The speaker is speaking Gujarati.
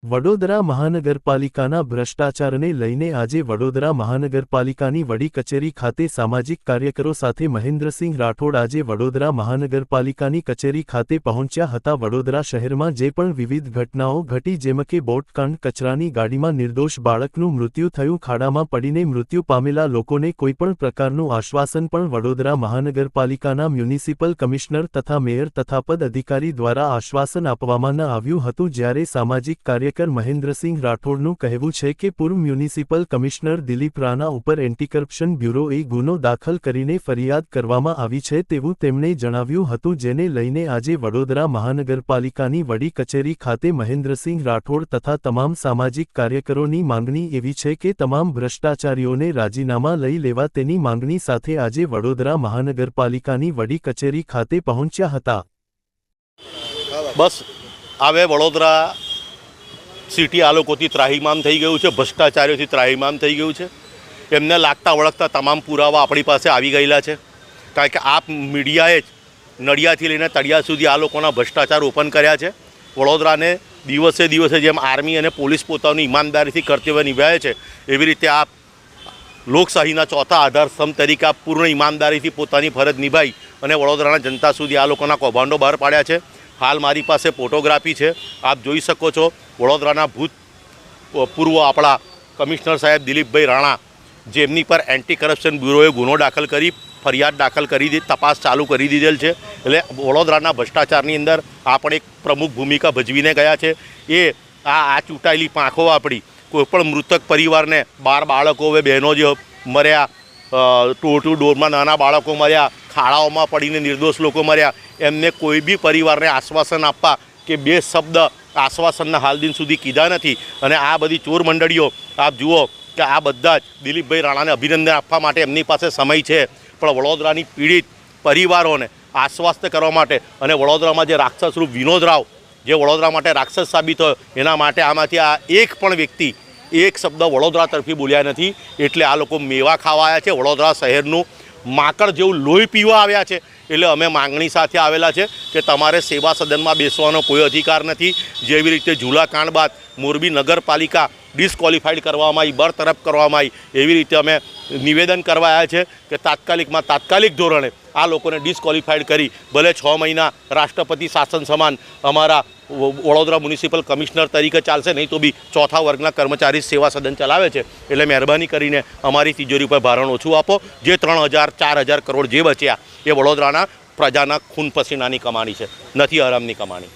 વડોદરા મહાનગરપાલિકાના ભ્રષ્ટાચારને લઈને આજે વડોદરા મહાનગરપાલિકાની વડી કચેરી ખાતે સામાજિક કાર્યકરો સાથે મહેન્દ્રસિંહ રાઠોડ આજે વડોદરા મહાનગરપાલિકાની કચેરી ખાતે પહોંચ્યા હતા। વડોદરા શહેરમાં જે પણ વિવિધ ઘટનાઓ ઘટી જેમ કે બોટકાંડ, કચરાની ગાડીમાં નિર્દોષ બાળકનું મૃત્યુ થયું, ખાડામાં પડીને મૃત્યુ પામેલા લોકોને કોઈપણ પ્રકારનું આશ્વાસન પણ વડોદરા મહાનગરપાલિકાના મ્યુનિસિપલ કમિશનર તથા મેયર તથા પદ અધિકારી દ્વારા આશ્વાસન આપવામાં ન આવ્યું હતું। જ્યારે સામાજિક કાર્યકર મહેન્દ્રસિંહ રાઠોડનું કહેવું છે કે પૂર્વ મ્યુનિસિપલ કમિશનર દિલીપ રાણા ઉપર એન્ટી કરપ્શન બ્યુરોએ ગુનો દાખલ કરીને ફરિયાદ કરવામાં આવી છે તેવું તેમણે જણાવ્યું હતું, જેને લઈને આજે વડોદરા મહાનગરપાલિકાની વડી કચેરી ખાતે મહેન્દ્રસિંહ રાઠોડ તથા તમામ સામાજિક કાર્યકરોની માંગણી એવી છે કે તમામ ભ્રષ્ટાચારીઓને રાજીનામા લઈ લેવા તેની માંગણી સાથે આજે વડોદરા મહાનગરપાલિકાની વડી કચેરી ખાતે પહોંચ્યા હતા। બસ હવે વડોદરા સિટી આ લોકોથી ત્રાહિમામ થઈ ગયું છે, ભ્રષ્ટાચારીઓથી ત્રાહિમામ થઈ ગયું છે। એમને લાગતા વળગતા તમામ પુરાવા આપણી પાસે આવી ગયેલા છે, કારણ કે આપ મીડિયાએ જ નડિયાદથી લઈને તળિયા સુધી આ લોકોના ભ્રષ્ટાચાર ઓપન કર્યા છે। વડોદરાને દિવસે દિવસે જેમ આર્મી અને પોલીસ પોતાની ઈમાનદારીથી કર્તવ્ય નિભાવે છે, એવી રીતે આપ લોકશાહીના ચોથા આધારસ્તંભ તરીકે આપ પૂર્ણ ઈમાનદારીથી પોતાની ફરજ નિભાવી અને વડોદરાના જનતા સુધી આ લોકોના કૌભાંડો બહાર પાડ્યા છે। હાલ મારી પાસે ફોટોગ્રાફી છે, આપ જોઈ શકો છો। વડોદરાના પૂર્વ આપણા કમિશનર સાહેબ દિલીપભાઈ રાણા, જેમની પર એન્ટી કરપ્શન બ્યુરોએ ગુનો દાખલ કરી ફરિયાદ દાખલ કરી દીધી, તપાસ ચાલુ કરી દીધેલ છે। એટલે વડોદરાના ભ્રષ્ટાચારની અંદર આપણે એક પ્રમુખ ભૂમિકા ભજવીને ગયા છે। એ આ ચૂંટાયેલી પાંખો આપણી કોઈપણ મૃતક પરિવારને 12 બાળકો હવે બહેનો જે મર્યા, ડોર ટુ ડોરમાં નાના બાળકો મર્યા, ખાડાઓમાં પડીને નિર્દોષ લોકો મર્યા, એમને કોઈ બી પરિવારને આશ્વાસન આપવા કે બે શબ્દ આશ્વાસનના હાલ દિન સુધી કીધા નથી। અને આ બધી ચોર મંડળીઓ આપ જુઓ કે આ બધા જ દિલીપભાઈ રાણાને અભિનંદન આપવા માટે એમની પાસે સમય છે, પણ વડોદરાની પીડિત પરિવારોને આશ્વસ્ત કરવા માટે અને વડોદરામાં જે રાક્ષસરૂપ વિનોદ રાવ જે વડોદરા માટે રાક્ષસ સાબિત થયો, એના માટે આમાંથી આ એક પણ વ્યક્તિ એક શબ્દ વડોદરા તરફી બોલ્યા નથી। એટલે આ લોકો મેવા ખાવા આવ્યા છે, વડોદરા શહેરનું માકડ જેવું લોહી પીવા આવ્યા છે। એટલે અમે માંગણી સાથે આવેલા છે કે તમારે સેવા સદનમાં બેસવાનો કોઈ અધિકાર નથી। જેવી રીતે ઝૂલા કાંડ બાદ મોરબી નગરપાલિકા ડિસ્ક્વોલિફાઈડ કરવામાં આવી, બરતરફ કરવામાં આવી, એવી રીતે અમે નિવેદન કરવા આવ્યા છે કે તાત્કાલિક ધોરણે આ લોકોને ડિસ્ક્વોલિફાઈડ કરી ભલે 6 મહિના રાષ્ટ્રપતિ શાસન સમાન અમારા વડોદરા મ્યુનિસિપલ કમિશનર તરીકે ચાલશે, નહીં તો બી ચોથા વર્ગના કર્મચારી સેવા સદન ચલાવે છે। એટલે મહેરબાની કરીને અમારી તિજોરી પર ભારણ ઓછું આપો। જે 3000-4000 કરોડ જે બચ્યા એ વડોદરાના પ્રજાના ખૂન પસીનાની કમાણી છે, નથી આરામની કમાણી।